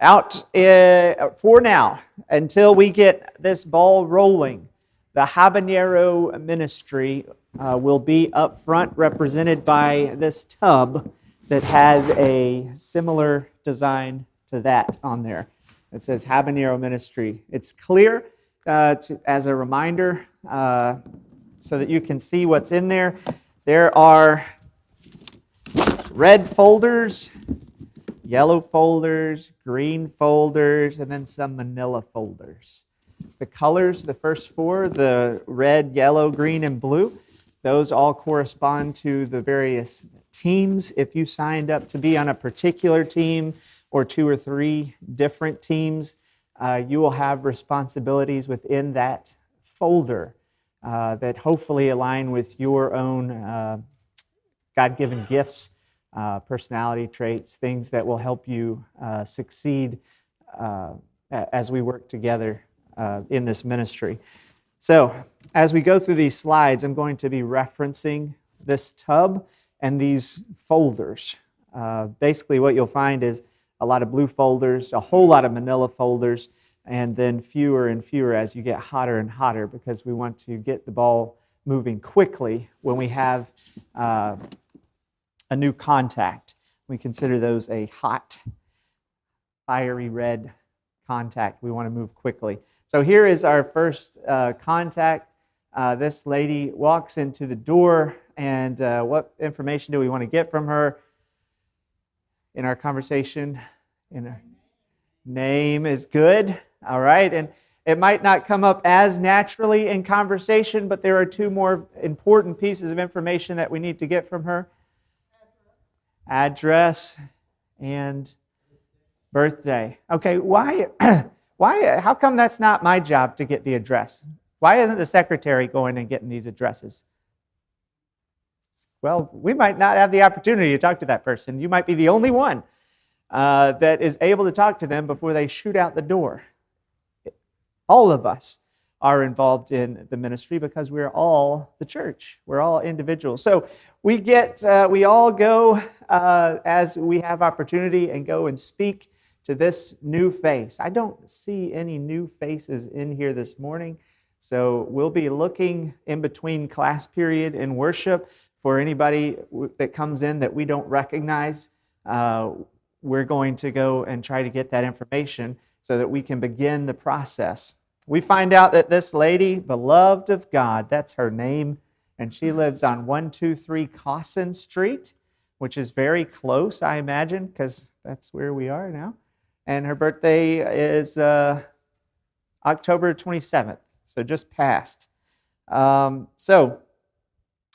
out for now, until we get this ball rolling. The Habanero ministry will be up front, represented by this tub that has a similar design to that on there. It says Habanero Ministry. It's clear as a reminder so that you can see what's in there. There are red folders, yellow folders, green folders, and then some manila folders. The colors, the first four, the red, yellow, green, and blue, those all correspond to the various teams. If you signed up to be on a particular team or 2 or 3 different teams, you will have responsibilities within that folder that hopefully align with your own God-given gifts, personality traits, things that will help you succeed as we work together in this ministry. So, as we go through these slides, I'm going to be referencing this tub and these folders. Basically, what you'll find is a lot of blue folders, a whole lot of manila folders, and then fewer and fewer as you get hotter and hotter, because we want to get the ball moving quickly when we have a new contact. We consider those a hot, fiery red contact. We want to move quickly. So here is our first contact. This lady walks into the door, and what information do we want to get from her in our conversation? In her name is good, all right, and it might not come up as naturally in conversation, but there are 2 more important pieces of information that we need to get from her. Address and birthday. Okay, why? How come that's not my job to get the address? Why isn't the secretary going and getting these addresses? Well, we might not have the opportunity to talk to that person. You might be the only one that is able to talk to them before they shoot out the door. All of us are involved in the ministry because we're all the church. We're all individuals. So we all go as we have opportunity and go and speak to this new face. I don't see any new faces in here this morning, so we'll be looking in between class period and worship for anybody that comes in that we don't recognize. We're going to go and try to get that information so that we can begin the process. We find out that this lady, beloved of God, that's her name, and she lives on 123 Cawson Street, which is very close, I imagine, because that's where we are now. And her birthday is October 27th, so just passed. So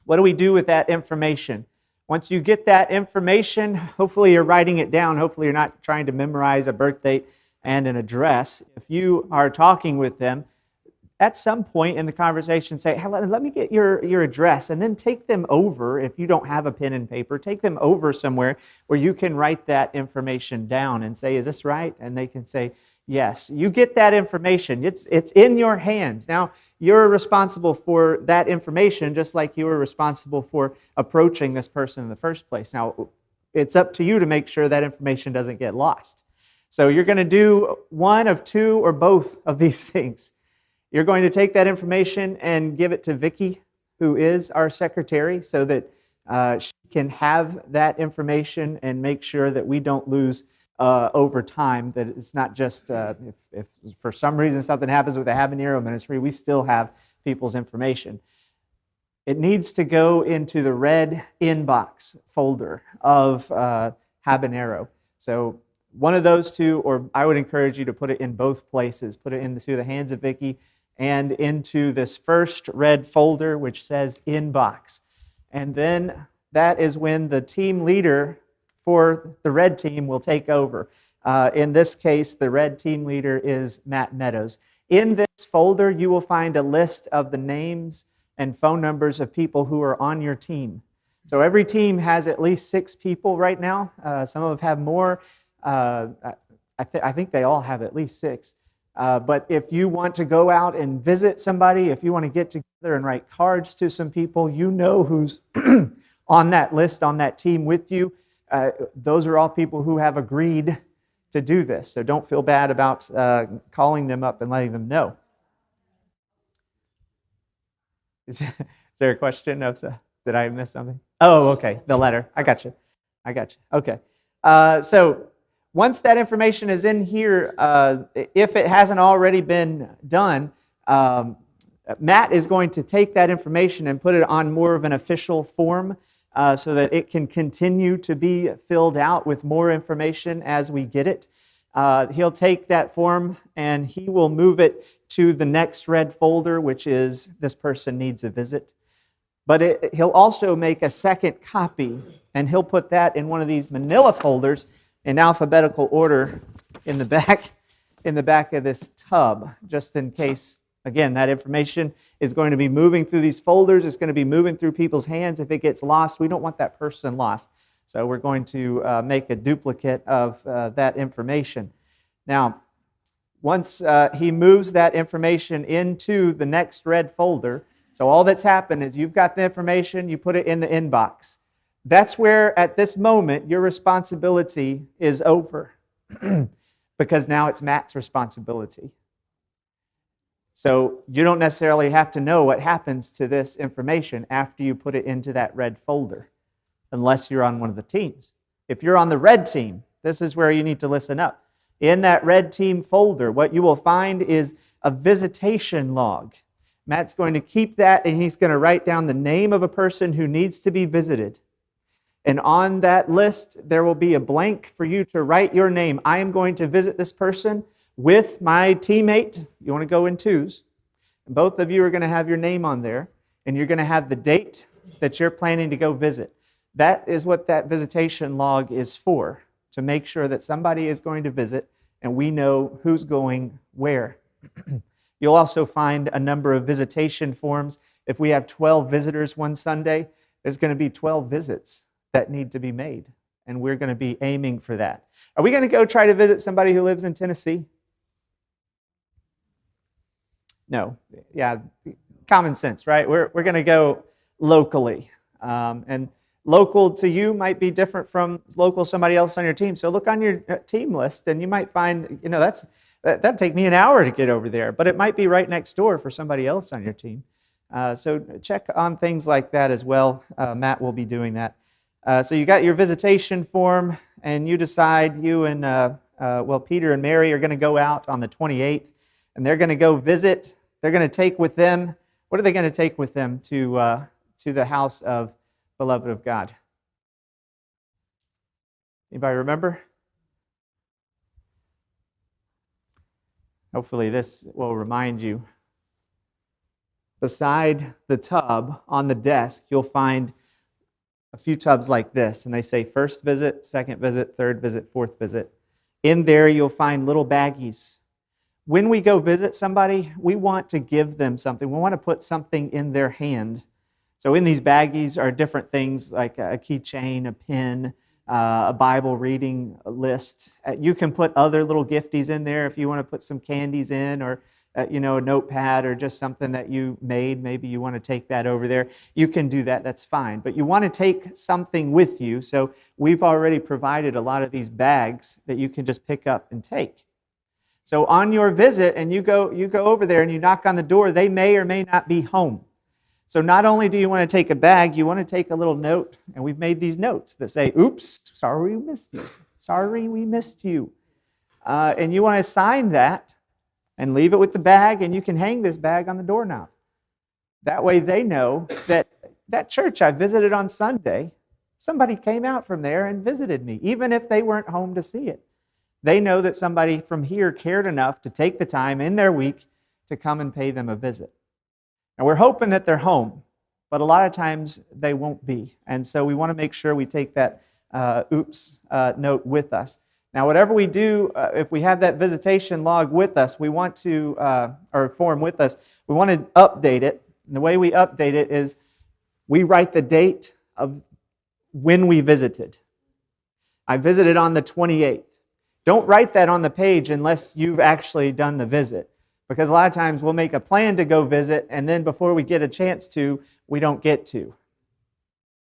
what do we do with that information? Once you get that information, hopefully you're writing it down. Hopefully you're not trying to memorize a birth date and an address. If you are talking with them, at some point in the conversation, say, hey, let me get your address, and then take them over. If you don't have a pen and paper, take them over somewhere where you can write that information down and say, is this right? And they can say, yes. You get that information. It's in your hands. Now, you're responsible for that information just like you were responsible for approaching this person in the first place. Now, it's up to you to make sure that information doesn't get lost. So you're going to do one of 2 or both of these things. You're going to take that information and give it to Vicki, who is our secretary, so that she can have that information and make sure that we don't lose over time, that it's not just if for some reason something happens with the Habanero ministry, we still have people's information. It needs to go into the red inbox folder of Habanero. So one of those 2, or I would encourage you to put it in both places. Put it into the hands of Vicki and into this first red folder which says inbox. And then that is when the team leader for the red team will take over. In this case, the red team leader is Matt Meadows. In this folder, you will find a list of the names and phone numbers of people who are on your team. So every team has at least 6 people right now. Some of them have more. I think they all have at least 6. But if you want to go out and visit somebody, if you want to get together and write cards to some people, you know who's on that list, on that team with you. Those are all people who have agreed to do this. So don't feel bad about calling them up and letting them know. Is there a question? No, did I miss something? Oh, okay, the letter. I got you. Okay. So once that information is in here, if it hasn't already been done, Matt is going to take that information and put it on more of an official form so that it can continue to be filled out with more information as we get it. He'll take that form and he will move it to the next red folder, which is this person needs a visit. But he'll also make a second copy, and he'll put that in one of these manila folders in alphabetical order in the back of this tub, just in case, again, that information is going to be moving through these folders. It's going to be moving through people's hands. If it gets lost, we don't want that person lost. So we're going to make a duplicate of that information. Now, once he moves that information into the next red folder, so all that's happened is you've got the information, you put it in the inbox. That's where, at this moment, your responsibility is over because now it's Matt's responsibility. So you don't necessarily have to know what happens to this information after you put it into that red folder, unless you're on one of the teams. If you're on the red team, this is where you need to listen up. In that red team folder, what you will find is a visitation log. Matt's going to keep that, and he's going to write down the name of a person who needs to be visited. And on that list, there will be a blank for you to write your name. I am going to visit this person with my teammate. You want to go in twos. Both of you are going to have your name on there, and you're going to have the date that you're planning to go visit. That is what that visitation log is for, to make sure that somebody is going to visit and we know who's going where. You'll also find a number of visitation forms. If we have 12 visitors one Sunday, there's going to be 12 visits that need to be made, and we're going to be aiming for that. Are we going to go try to visit somebody who lives in Tennessee? No. Yeah, common sense, right? We're going to go locally. And local to you might be different from local to somebody else on your team. So look on your team list, and you might find, that'd take me an hour to get over there, but it might be right next door for somebody else on your team. So check on things like that as well. Matt will be doing that. So you got your visitation form, and you decide you and, Peter and Mary are going to go out on the 28th, and they're going to go visit. They're going to take with them, what are they going to take with them to the house of beloved of God? Anybody remember? Hopefully this will remind you. Beside the tub on the desk, you'll find a few tubs like this, and they say first visit, second visit, third visit, fourth visit. In there you'll find little baggies. When we go visit somebody, we want to give them something. We want to put something in their hand. So in these baggies are different things like a keychain, a pen, a Bible reading list. You can put other little gifties in there if you want to put some candies in, or a notepad, or just something that you made. Maybe you want to take that over there. You can do that. That's fine. But you want to take something with you. So we've already provided a lot of these bags that you can just pick up and take. So on your visit, and you go over there and you knock on the door, they may or may not be home. So not only do you want to take a bag, you want to take a little note, and we've made these notes that say, oops, sorry we missed you. Sorry we missed you. And you want to sign that and leave it with the bag, and you can hang this bag on the doorknob. That way they know that that church I visited on Sunday, somebody came out from there and visited me, even if they weren't home to see it. They know that somebody from here cared enough to take the time in their week to come and pay them a visit. And we're hoping that they're home, but a lot of times they won't be. And so we want to make sure we take that note with us. Now, whatever we do, if we have that visitation log with us, we want to, or form with us, we want to update it. And the way we update it is we write the date of when we visited. I visited on the 28th. Don't write that on the page unless you've actually done the visit. Because a lot of times we'll make a plan to go visit, and then before we get a chance to, we don't get to.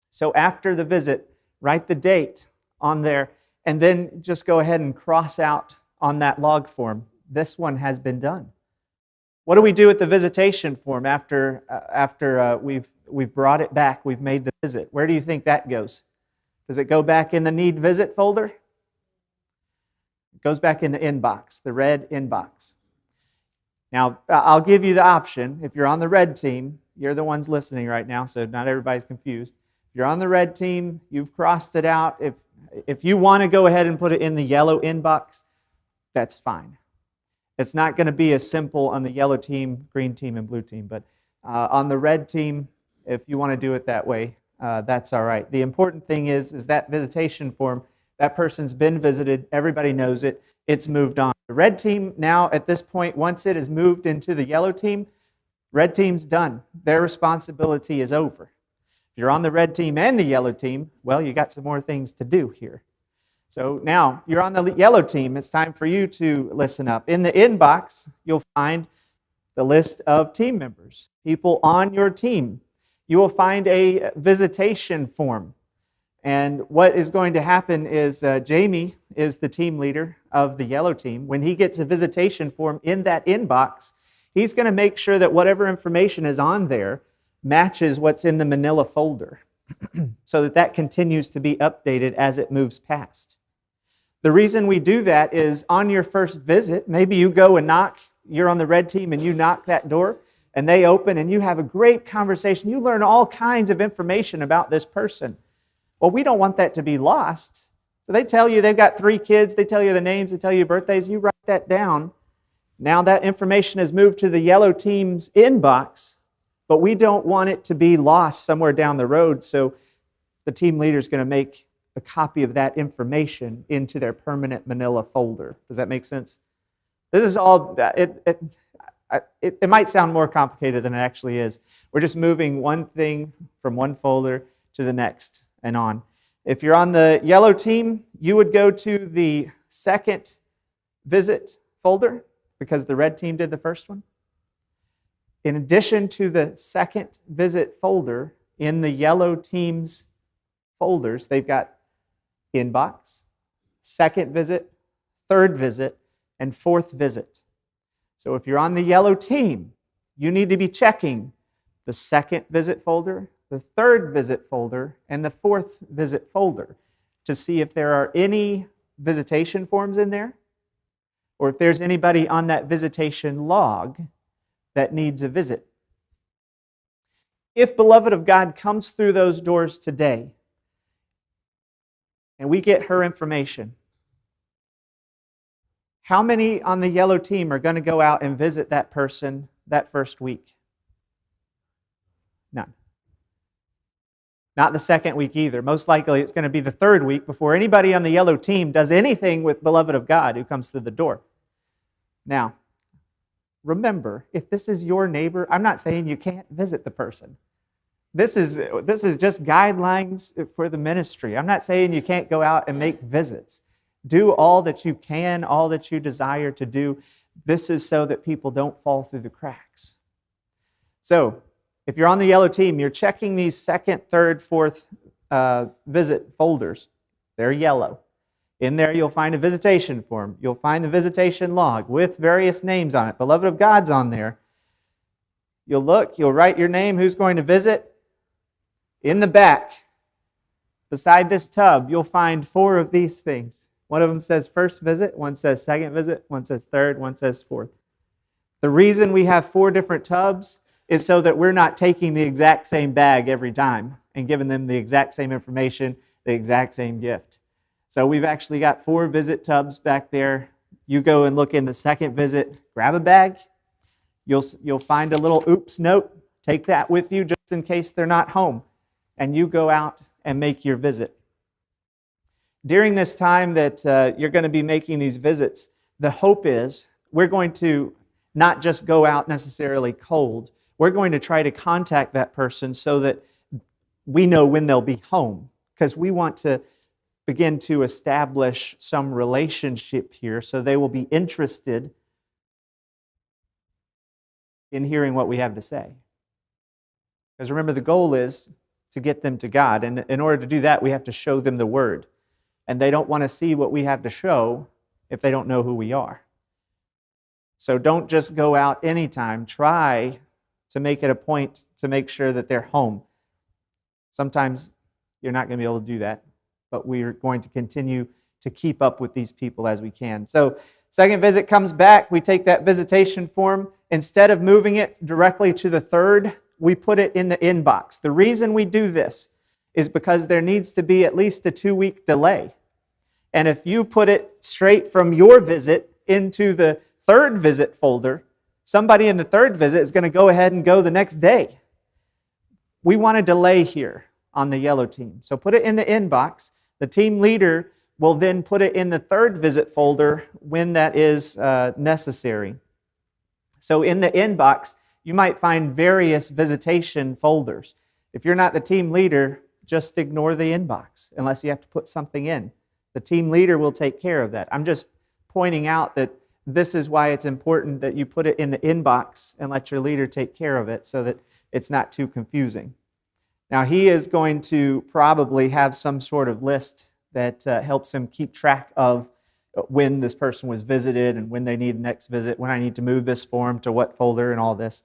So after the visit, write the date on there, and then just go ahead and cross out on that log form, this one has been done. What do we do with the visitation form after we've brought it back, we've made the visit? Where do you think that goes? Does it go back in the need visit folder? It goes back in the inbox, the red inbox. Now, I'll give you the option. If you're on the red team, you're the ones listening right now, so not everybody's confused. If you're on the red team, you've crossed it out. If you want to go ahead and put it in the yellow inbox, that's fine. It's not going to be as simple on the yellow team, green team, and blue team, but on the red team, if you want to do it that way, that's all right. The important thing is that visitation form, that person's been visited, everybody knows it, it's moved on. The red team now, at this point, once it is moved into the yellow team, red team's done. Their responsibility is over. If you're on the red team and the yellow team, well, you got some more things to do here. So now you're on the yellow team. It's time for you to listen up. In the inbox, you'll find the list of team members, people on your team. You will find a visitation form. And what is going to happen is Jamie is the team leader of the yellow team. When he gets a visitation form in that inbox, he's going to make sure that whatever information is on there matches what's in the manila folder so that continues to be updated as it moves past. The reason we do that is on your first visit, maybe you go and knock, you're on the red team and you knock that door and they open and you have a great conversation. You learn all kinds of information about this person. Well, we don't want that to be lost. So they tell you they've got 3 kids, they tell you the names, they tell you birthdays, you write that down. Now that information has moved to the yellow team's inbox, but we don't want it to be lost somewhere down the road, so the team leader is going to make a copy of that information into their permanent manila folder. Does that make sense? This is all, it might sound more complicated than it actually is. We're just moving one thing from one folder to the next and on. If you're on the yellow team, you would go to the second visit folder because the red team did the first one. In addition to the second visit folder, in the yellow team's folders, they've got inbox, second visit, third visit, and fourth visit. So if you're on the yellow team, you need to be checking the second visit folder, the third visit folder, and the fourth visit folder to see if there are any visitation forms in there or if there's anybody on that visitation log that needs a visit. If beloved of God comes through those doors today and we get her information, how many on the yellow team are going to go out and visit that person that first week? None. Not the second week either. Most likely it's going to be the third week before anybody on the yellow team does anything with beloved of God who comes through the door. Now, remember, if this is your neighbor, I'm not saying you can't visit the person. This is just guidelines for the ministry. I'm not saying you can't go out and make visits. Do all that you can, all that you desire to do. This is so that people don't fall through the cracks. So, if you're on the yellow team, you're checking these second, third, fourth visit folders. They're yellow. In there, you'll find a visitation form. You'll find the visitation log with various names on it. Beloved of God's on there. You'll look, you'll write your name, who's going to visit. In the back, beside this tub, you'll find 4 of these things. One of them says first visit, one says second visit, one says third, one says fourth. The reason we have 4 different tubs is so that we're not taking the exact same bag every time and giving them the exact same information, the exact same gift. So we've actually got 4 visit tubs back there. You go and look in the second visit, grab a bag. You'll find a little oops note. Take that with you just in case they're not home. And you go out and make your visit. During this time that you're going to be making these visits, the hope is we're going to not just go out necessarily cold. We're going to try to contact that person so that we know when they'll be home, because we want to begin to establish some relationship here so they will be interested in hearing what we have to say. Because remember, the goal is to get them to God, and in order to do that, we have to show them the Word. and they don't want to see what we have to show if they don't know who we are. So don't just go out anytime. Try to make it a point to make sure that they're home. Sometimes you're not going to be able to do that, but we're going to continue to keep up with these people as we can. So second visit comes back. We take that visitation form. Instead of moving it directly to the third, we put it in the inbox. The reason we do this is because there needs to be at least a 2-week delay. And if you put it straight from your visit into the third visit folder, somebody in the third visit is going to go ahead and go the next day. We want a delay here on the yellow team. So put it in the inbox. The team leader will then put it in the third visit folder when that is necessary. So in the inbox, you might find various visitation folders. If you're not the team leader, just ignore the inbox unless you have to put something in. The team leader will take care of that. I'm just pointing out that this is why it's important that you put it in the inbox and let your leader take care of it so that it's not too confusing. Now, he is going to probably have some sort of list that helps him keep track of when this person was visited and when they need a next visit, when I need to move this form to what folder and all this.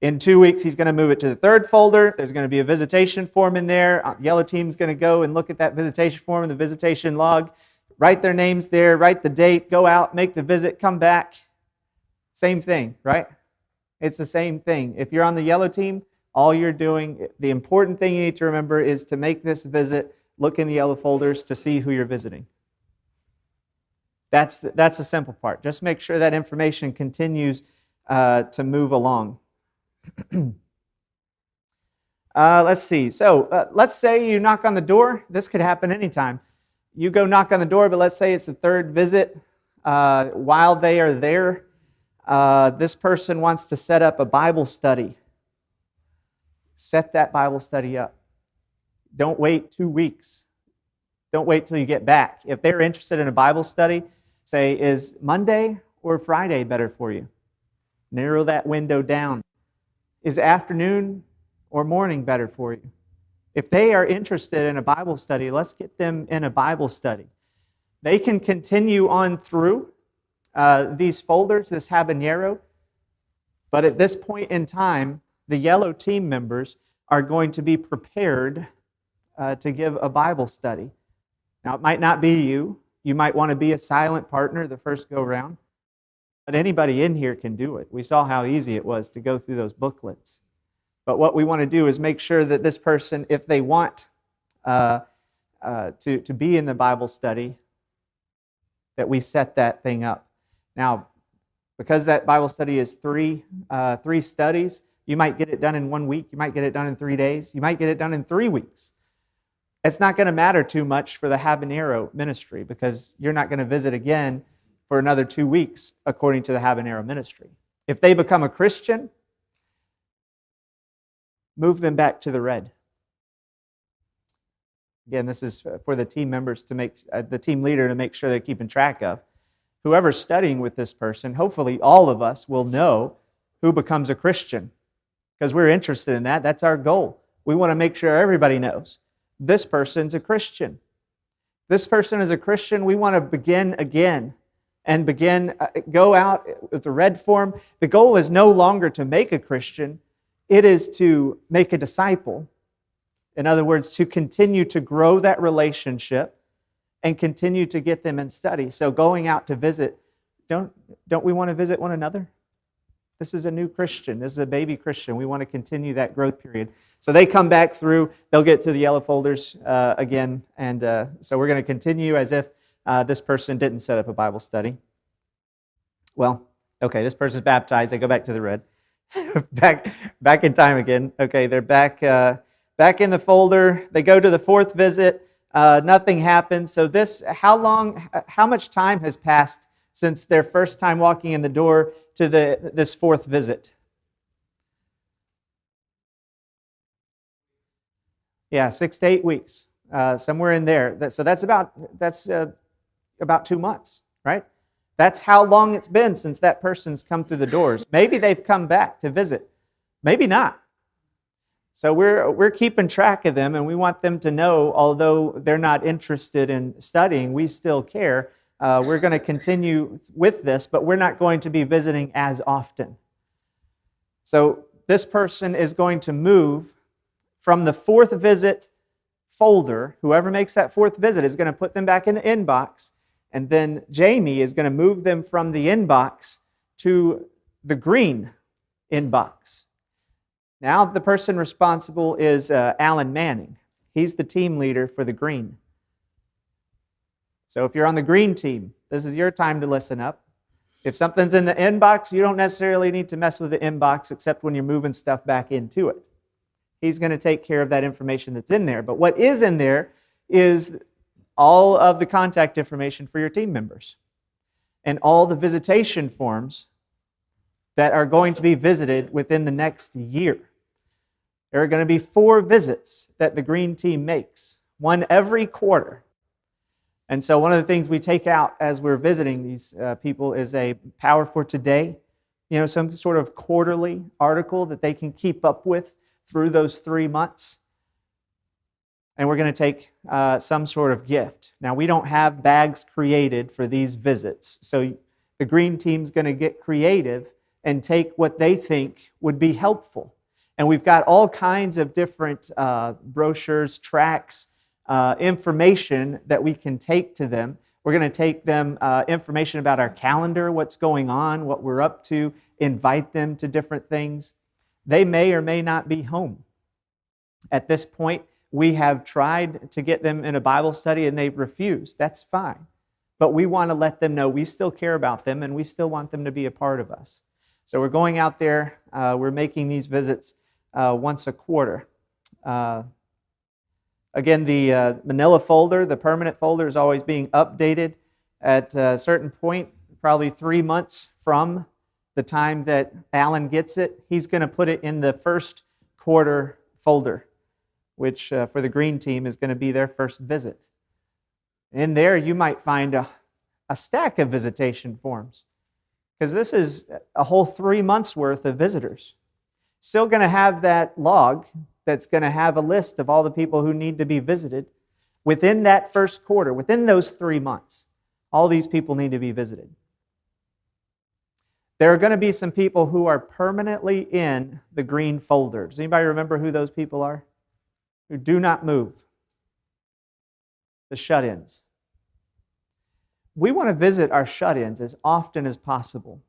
In 2 weeks, he's going to move it to the third folder. There's going to be a visitation form in there. Yellow team's going to go and look at that visitation form and the visitation log, write their names there, write the date, go out, make the visit, come back. Same thing, right? It's the same thing. If you're on the yellow team, all you're doing, the important thing you need to remember is to make this visit, look in the yellow folders to see who you're visiting. That's the simple part. Just make sure that information continues to move along. Let's see. So let's say you knock on the door. This could happen anytime. You go knock on the door, but let's say it's the third visit. While they are there, this person wants to set up a Bible study. Set that Bible study up. Don't wait 2 weeks. Don't wait till you get back. If they're interested in a Bible study, say, is Monday or Friday better for you? Narrow that window down. Is afternoon or morning better for you? If they are interested in a Bible study, let's get them in a Bible study. They can continue on through these folders, this habanero, but at this point in time, the yellow team members are going to be prepared to give a Bible study. Now, it might not be you. You might want to be a silent partner the first go-round. But anybody in here can do it. We saw how easy it was to go through those booklets. But what we want to do is make sure that this person, if they want to be in the Bible study, that we set that thing up. Now, because that Bible study is three studies, you might get it done in 1 week. You might get it done in 3 days. You might get it done in 3 weeks. It's not going to matter too much for the habanero ministry because you're not going to visit again for another 2 weeks, according to the habanero ministry. If they become a Christian, move them back to the red. Again, this is for the team members to make, the team leader to make sure they're keeping track of. Whoever's studying with this person, hopefully all of us will know who becomes a Christian because we're interested in that. That's our goal. We want to make sure everybody knows this person's a Christian. This person is a Christian. We want to begin again. And go out with the red form. The goal is no longer to make a Christian. It is to make a disciple. In other words, to continue to grow that relationship and continue to get them in study. So going out to visit, don't we want to visit one another? This is a new Christian. This is a baby Christian. We want to continue that growth period. So they come back through. They'll get to the yellow folders again. And so we're going to continue as if this person didn't set up a Bible study. Well, okay, this person's baptized. They go back to the red. back in time again. Okay, they're back in the folder. They go to the fourth visit. Nothing happens. So how much time has passed since their first time walking in the door to this fourth visit? Yeah, 6 to 8 weeks, somewhere in there. So that's about 2 months, right? That's how long it's been since that person's come through the doors. Maybe they've come back to visit. Maybe not. So we're keeping track of them, and we want them to know, although they're not interested in studying, we still care. We're going to continue with this, but we're not going to be visiting as often. So this person is going to move from the fourth visit folder. Whoever makes that fourth visit is going to put them back in the inbox, and then Jamie is going to move them from the inbox to the green inbox. Now the person responsible is Alan Manning. He's the team leader for the green. So if you're on the green team, this is your time to listen up. If something's in the inbox, you don't necessarily need to mess with the inbox except when you're moving stuff back into it. He's going to take care of that information that's in there. But what is in there is all of the contact information for your team members and all the visitation forms that are going to be visited within the next year. There are going to be 4 visits that the green team makes, one every quarter. And so one of the things we take out as we're visiting these people is a Power for Today, some sort of quarterly article that they can keep up with through those 3 months. And we're going to take some sort of gift. Now, we don't have bags created for these visits, so the green team's going to get creative and take what they think would be helpful. And we've got all kinds of different brochures, tracts, information that we can take to them. We're going to take them information about our calendar, what's going on, what we're up to, invite them to different things. They may or may not be home. At this point, we have tried to get them in a Bible study and they've refused. That's fine. But we want to let them know we still care about them and we still want them to be a part of us. So we're going out there, we're making these visits once a quarter. Again, the manila folder, the permanent folder, is always being updated at a certain point, probably 3 months from the time that Alan gets it. He's going to put it in the first quarter folder, which for the green team is going to be their first visit. In there, you might find a stack of visitation forms, because this is a whole 3 months worth of visitors. Still going to have that log that's going to have a list of all the people who need to be visited within that first quarter, within those 3 months. All these people need to be visited. There are going to be some people who are permanently in the green folder. Does anybody remember who those people are? Who do not move. The shut-ins. We want to visit our shut-ins as often as possible.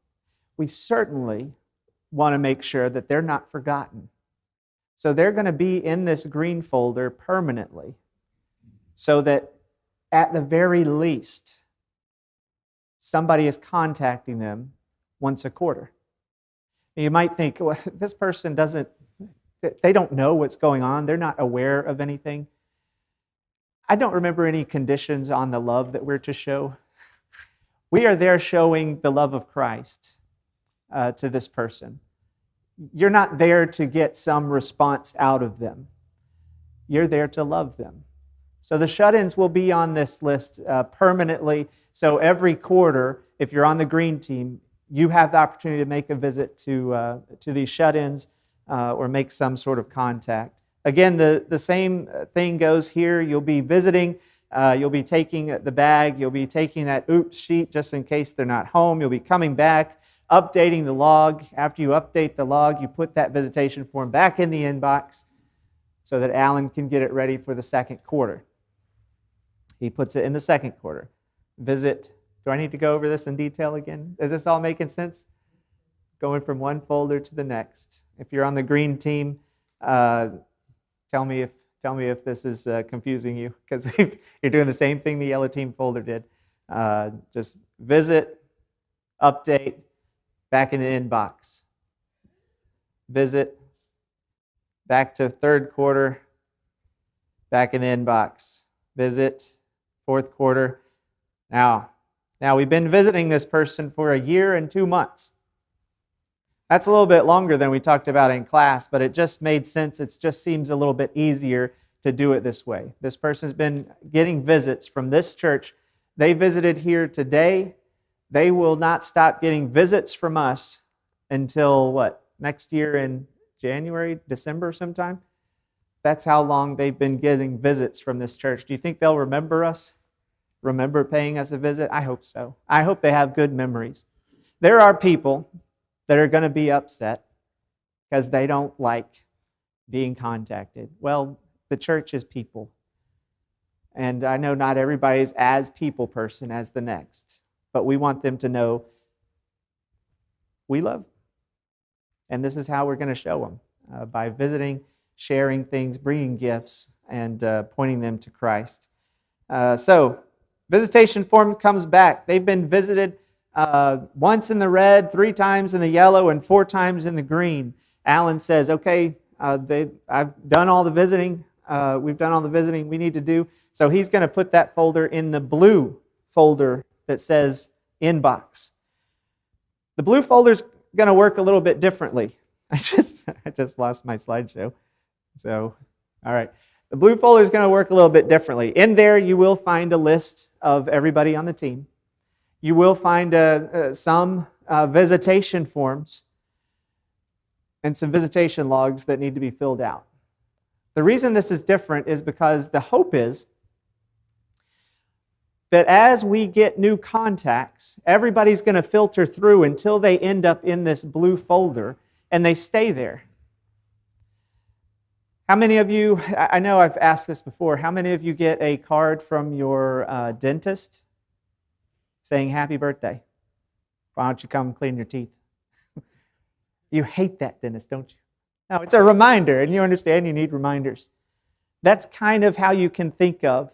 We certainly want to make sure that they're not forgotten. So they're going to be in this green folder permanently, so that at the very least, somebody is contacting them once a quarter. And you might think, well, this person they don't know what's going on. They're not aware of anything. I don't remember any conditions on the love that we're to show. We are there showing the love of Christ to this person. You're not there to get some response out of them. You're there to love them. So the shut-ins will be on this list permanently. So every quarter, if you're on the green team, you have the opportunity to make a visit to these shut-ins or make some sort of contact. Again, the same thing goes here. You'll be visiting. You'll be taking the bag. You'll be taking that oops sheet just in case they're not home. You'll be coming back, updating the log. After you update the log, you put that visitation form back in the inbox so that Alan can get it ready for the second quarter. He puts it in the second quarter. Visit. Do I need to go over this in detail again? Is this all making sense? Going from one folder to the next. If you're on the green team, tell me if this is confusing you, because you're doing the same thing the yellow team folder did. Just visit, update, back in the inbox. Visit, back to third quarter, back in the inbox. Visit, fourth quarter. Now we've been visiting this person for a year and 2 months. That's a little bit longer than we talked about in class, but it just made sense. It just seems a little bit easier to do it this way. This person's been getting visits from this church. They visited here today. They will not stop getting visits from us until what? Next year in January, December sometime? That's how long they've been getting visits from this church. Do you think they'll remember us? Remember paying us a visit? I hope so. I hope they have good memories. There are people that are going to be upset because they don't like being contacted. Well, the church is people. And I know not everybody is as people person as the next, but we want them to know we love them. And this is how we're going to show them, by visiting, sharing things, bringing gifts, and pointing them to Christ. So, visitation form comes back. They've been visited once in the red, 3 times in the yellow, and 4 times in the green. Alan says, okay, I've done all the visiting. We've done all the visiting we need to do. So he's going to put that folder in the blue folder that says inbox. The blue folder's going to work a little bit differently. I just lost my slideshow. So, all right. The blue folder is going to work a little bit differently. In there, you will find a list of everybody on the team. You will find some visitation forms and some visitation logs that need to be filled out. The reason this is different is because the hope is that as we get new contacts, everybody's going to filter through until they end up in this blue folder, and they stay there. How many of you, I know I've asked this before, how many of you get a card from your dentist saying happy birthday? Why don't you come clean your teeth? You hate that dentist, don't you? No, it's a reminder, and you understand you need reminders. That's kind of how you can think of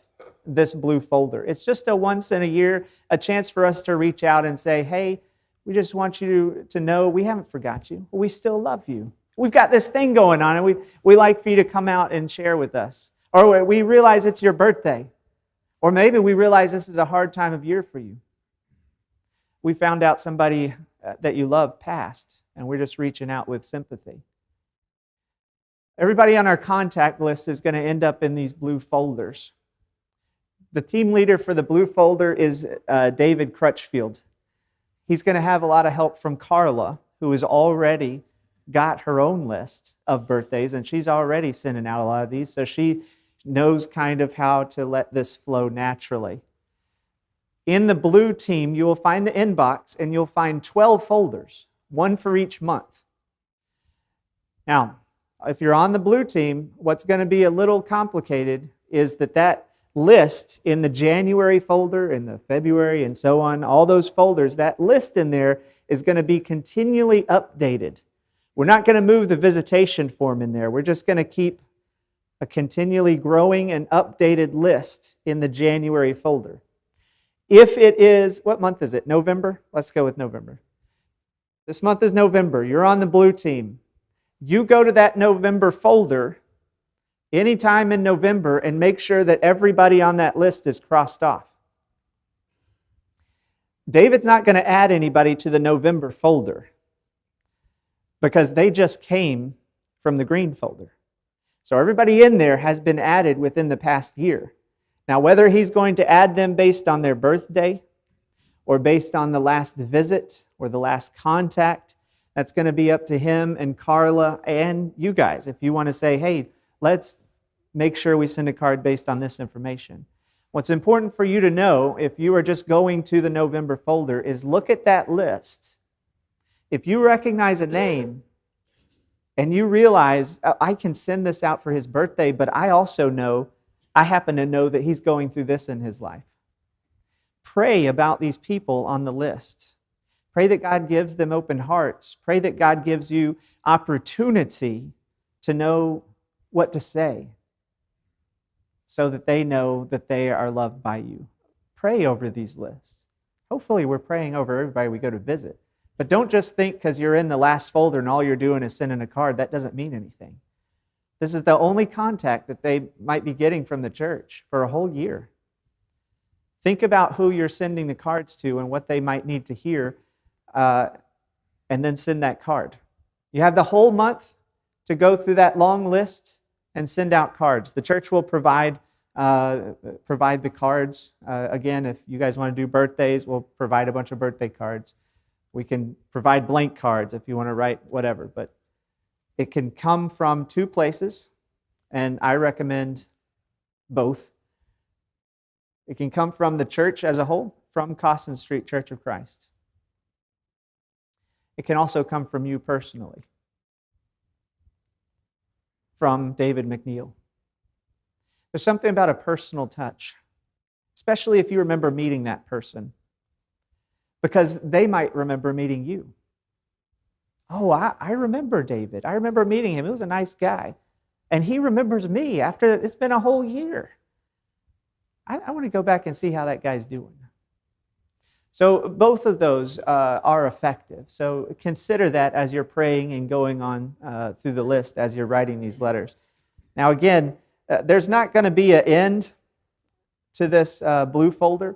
this blue folder. It's just a once in a year, a chance for us to reach out and say, hey, we just want you to know we haven't forgot you. We still love you. We've got this thing going on, and we like for you to come out and share with us. Or we realize it's your birthday. Or maybe we realize this is a hard time of year for you. We found out somebody that you love passed, and we're just reaching out with sympathy. Everybody on our contact list is going to end up in these blue folders. The team leader for the blue folder is David Crutchfield. He's going to have a lot of help from Carla, who has already got her own list of birthdays, and she's already sending out a lot of these, so she knows kind of how to let this flow naturally. In the blue team, you will find the inbox, and you'll find 12 folders, one for each month. Now, if you're on the blue team, what's going to be a little complicated is that list in the January folder, in the February, and so on, all those folders, that list in there is going to be continually updated. We're not going to move the visitation form in there. We're just going to keep a continually growing and updated list in the January folder. If it is, what month is it? November? Let's go with November. This month is November. You're on the blue team. You go to that November folder anytime in November and make sure that everybody on that list is crossed off. David's not going to add anybody to the November folder because they just came from the green folder. So everybody in there has been added within the past year. Now, whether he's going to add them based on their birthday or based on the last visit or the last contact, that's going to be up to him and Carla and you guys. If you want to say, hey, let's make sure we send a card based on this information. What's important for you to know, if you are just going to the November folder, is look at that list. If you recognize a name and you realize, I can send this out for his birthday, but I happen to know that he's going through this in his life. Pray about these people on the list. Pray that God gives them open hearts. Pray that God gives you opportunity to know what to say so that they know that they are loved by you. Pray over these lists. Hopefully we're praying over everybody we go to visit. But don't just think because you're in the last folder and all you're doing is sending a card, that doesn't mean anything. This is the only contact that they might be getting from the church for a whole year. Think about who you're sending the cards to and what they might need to hear, and then send that card. You have the whole month to go through that long list and send out cards. The church will provide the cards. Again, if you guys want to do birthdays, we'll provide a bunch of birthday cards. We can provide blank cards if you want to write whatever, but it can come from 2 places. and I recommend both. It can come from the church as a whole, from Cawson Street Church of Christ. It can also come from you personally, from David McNeil. There's something about a personal touch, especially if you remember meeting that person, because they might remember meeting you. Oh, I remember David. I remember meeting him. He was a nice guy. And he remembers me after it's been a whole year. I want to go back and see how that guy's doing. So both of those are effective. So consider that as you're praying and going on through the list as you're writing these letters. Now again, there's not going to be an end to this blue folder.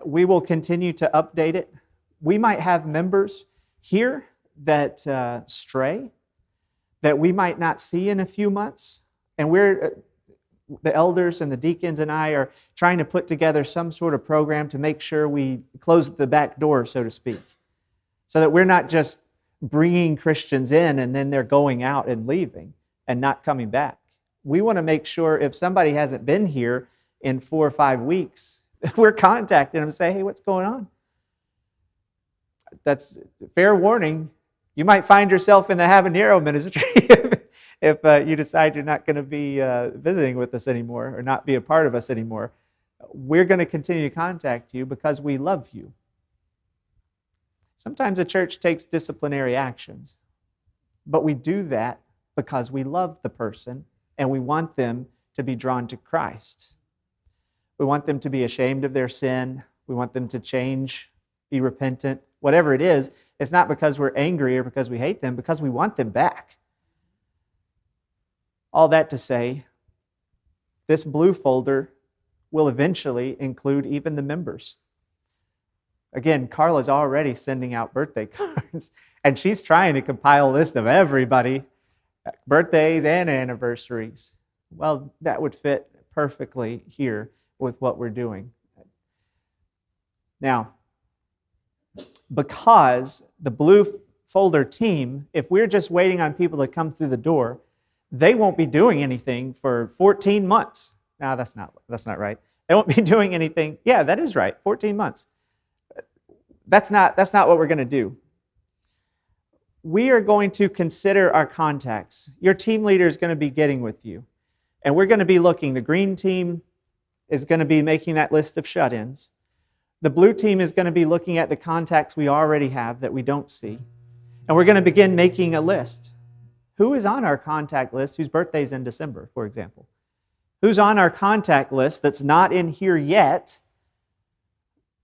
We will continue to update it. We might have members here that stray, that we might not see in a few months. And the elders and the deacons and I are trying to put together some sort of program to make sure we close the back door, so to speak, so that we're not just bringing Christians in and then they're going out and leaving and not coming back. We want to make sure if somebody hasn't been here in 4 or 5 weeks, we're contacting them and say, hey, what's going on? That's fair warning. You might find yourself in the habanero ministry if you decide you're not going to be visiting with us anymore or not be a part of us anymore. We're going to continue to contact you because we love you. Sometimes the church takes disciplinary actions, but we do that because we love the person and we want them to be drawn to Christ. We want them to be ashamed of their sin. We want them to change, be repentant. Whatever it is, it's not because we're angry or because we hate them, because we want them back. All that to say, this blue folder will eventually include even the members. Again, Carla's already sending out birthday cards, and she's trying to compile a list of everybody, birthdays and anniversaries. Well, that would fit perfectly here with what we're doing. Now, because the blue folder team, if we're just waiting on people to come through the door, they won't be doing anything for 14 months. No, that's not right. They won't be doing anything. Yeah, that is right. 14 months. That's not what we're going to do. We are going to consider our contacts. Your team leader is going to be getting with you. And we're going to be looking. The green team is going to be making that list of shut-ins. The blue team is going to be looking at the contacts we already have that we don't see. And we're going to begin making a list. Who is on our contact list whose birthday's in December, for example? Who's on our contact list that's not in here yet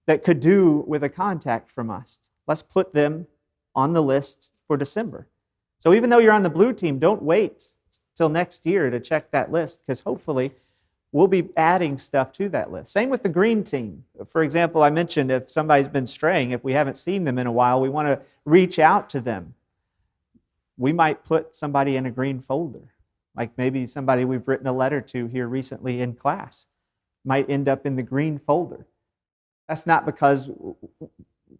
that could do with a contact from us? Let's put them on the list for December. So even though you're on the blue team, don't wait till next year to check that list, because hopefully we'll be adding stuff to that list. Same with the green team. For example, I mentioned if somebody's been straying, if we haven't seen them in a while, we want to reach out to them. We might put somebody in a green folder, like maybe somebody we've written a letter to here recently in class might end up in the green folder. That's not because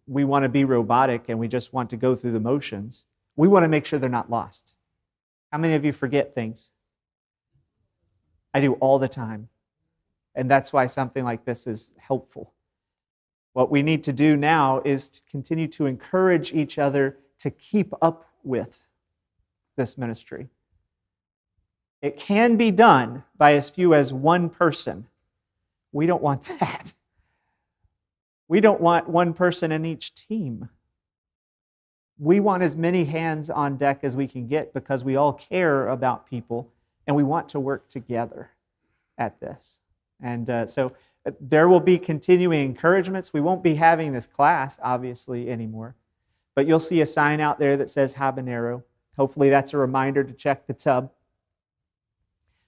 we want to be robotic and we just want to go through the motions. We want to make sure they're not lost. How many of you forget things? I do all the time. And that's why something like this is helpful. What we need to do now is to continue to encourage each other to keep up with this ministry. It can be done by as few as one person. We don't want that. We don't want one person in each team. We want as many hands on deck as we can get because we all care about people and we want to work together at this. And so there will be continuing encouragements. We won't be having this class, obviously, anymore. But you'll see a sign out there that says habanero. Hopefully that's a reminder to check the tub.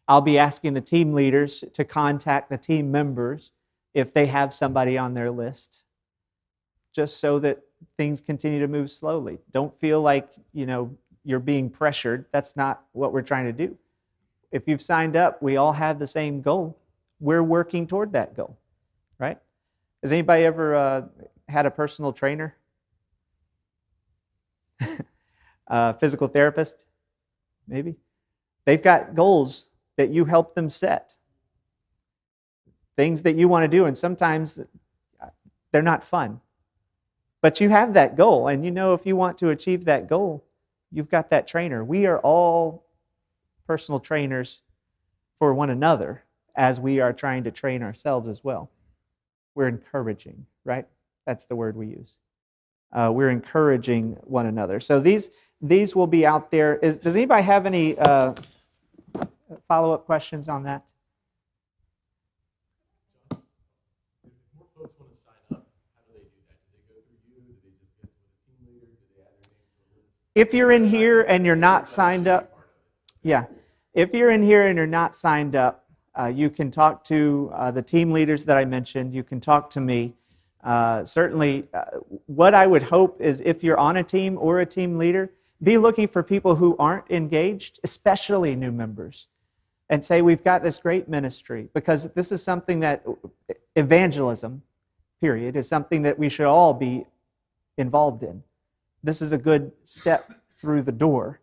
I'll be asking the team leaders to contact the team members if they have somebody on their list, just so that things continue to move slowly. Don't feel like, you're being pressured. That's not what we're trying to do. If you've signed up, we all have the same goal. We're working toward that goal, right? Has anybody ever had a personal trainer? Physical therapist, maybe? They've got goals that you help them set, things that you want to do, and sometimes they're not fun. But you have that goal, and you know if you want to achieve that goal, you've got that trainer. We are all personal trainers for one another as we are trying to train ourselves as well. We're encouraging, right? That's the word we use. We're encouraging one another. So these will be out there. Does anybody have any follow-up questions on that? If you're in here and you're not signed up, yeah. If you're in here and you're not signed up, you can talk to the team leaders that I mentioned. You can talk to me. Certainly, what I would hope is if you're on a team or a team leader, be looking for people who aren't engaged, especially new members, and say, we've got this great ministry, because this is something that evangelism, period, is something that we should all be involved in. This is a good step through the door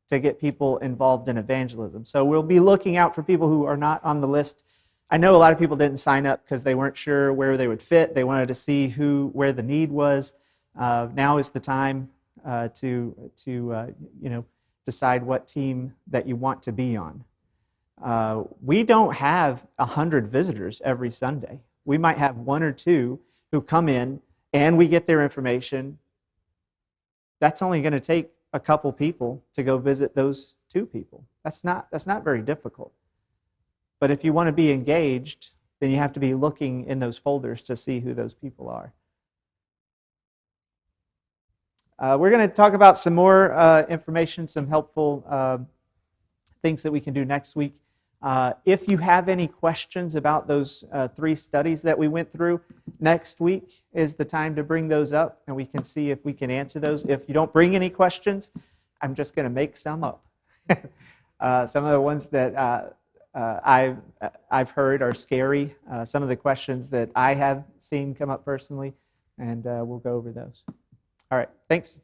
to get people involved in evangelism. So we'll be looking out for people who are not on the list. I know a lot of people didn't sign up because they weren't sure where they would fit. They wanted to see where the need was. Now is the time to decide what team that you want to be on. We don't have 100 visitors every Sunday. We might have one or two who come in and we get their information. That's only going to take a couple people to go visit those two people. That's not very difficult. But if you want to be engaged, then you have to be looking in those folders to see who those people are. We're going to talk about some more information, some helpful things that we can do next week. If you have any questions about those 3 studies that we went through, next week is the time to bring those up, and we can see if we can answer those. If you don't bring any questions, I'm just going to make some up. Some of the ones that I've heard are scary. Some of the questions that I have seen come up personally, and we'll go over those. All right, thanks.